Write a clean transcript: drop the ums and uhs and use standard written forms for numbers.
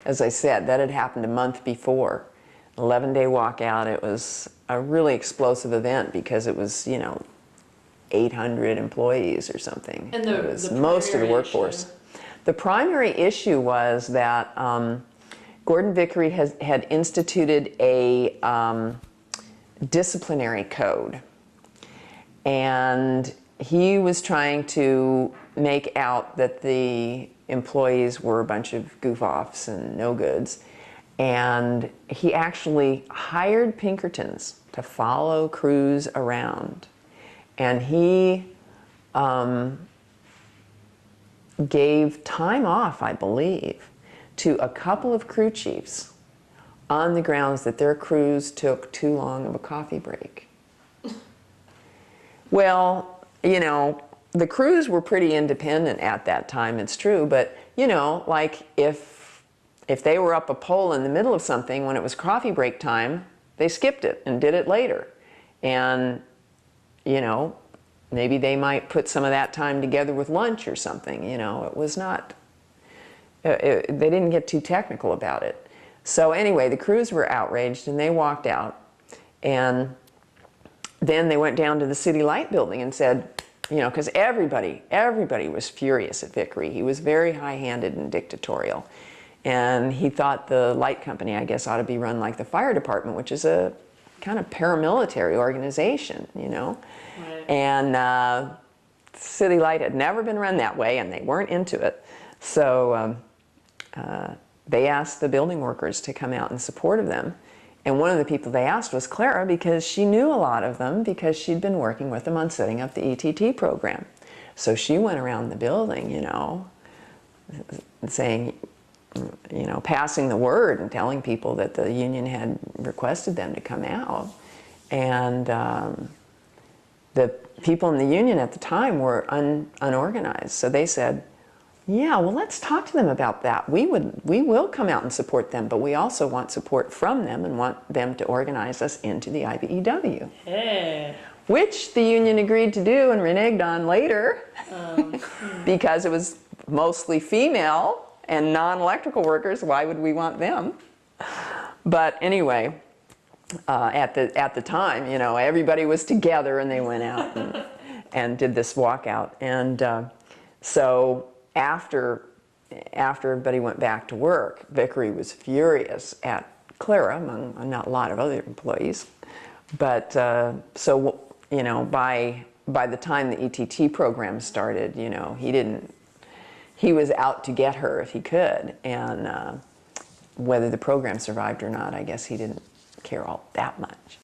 as I said, that had happened a month before. 11-day walkout. It was a really explosive event because it was, 800 employees or something. And it was most of the workforce. Issue. The primary issue was that Gordon Vickery had instituted a disciplinary code, and he was trying to make out that the employees were a bunch of goof-offs and no-goods, and he actually hired Pinkertons to follow crews around, and he gave time off, I believe, to a couple of crew chiefs on the grounds that their crews took too long of a coffee break. Well, the crews were pretty independent at that time, it's true, but, like if they were up a pole in the middle of something when it was coffee break time, they skipped it and did it later. And, maybe they might put some of that time together with lunch or something, it was not, they didn't get too technical about it. So anyway, the crews were outraged and they walked out, and then they went down to the City Light building and said, because everybody was furious at Vickery. He was very high-handed and dictatorial. And he thought the light company, I guess, ought to be run like the fire department, which is a kind of paramilitary organization, Right. And City Light had never been run that way, and they weren't into it. So they asked the building workers to come out in support of them. And one of the people they asked was Clara, because she knew a lot of them because she'd been working with them on setting up the ETT program. So she went around the building, saying, passing the word and telling people that the union had requested them to come out. And the people in the union at the time were unorganized. So they said, yeah, well, let's talk to them about that. We will come out and support them, but we also want support from them and want them to organize us into the IBEW. Hey. Which the union agreed to do and reneged on later because it was mostly female and non-electrical workers. Why would we want them? But anyway, at the time, everybody was together and they went out and did this walkout. And so after everybody went back to work, Vickery was furious at Clara, among not a lot of other employees. But so by the time the ETT program started, he was out to get her if he could, and whether the program survived or not, I guess he didn't care all that much.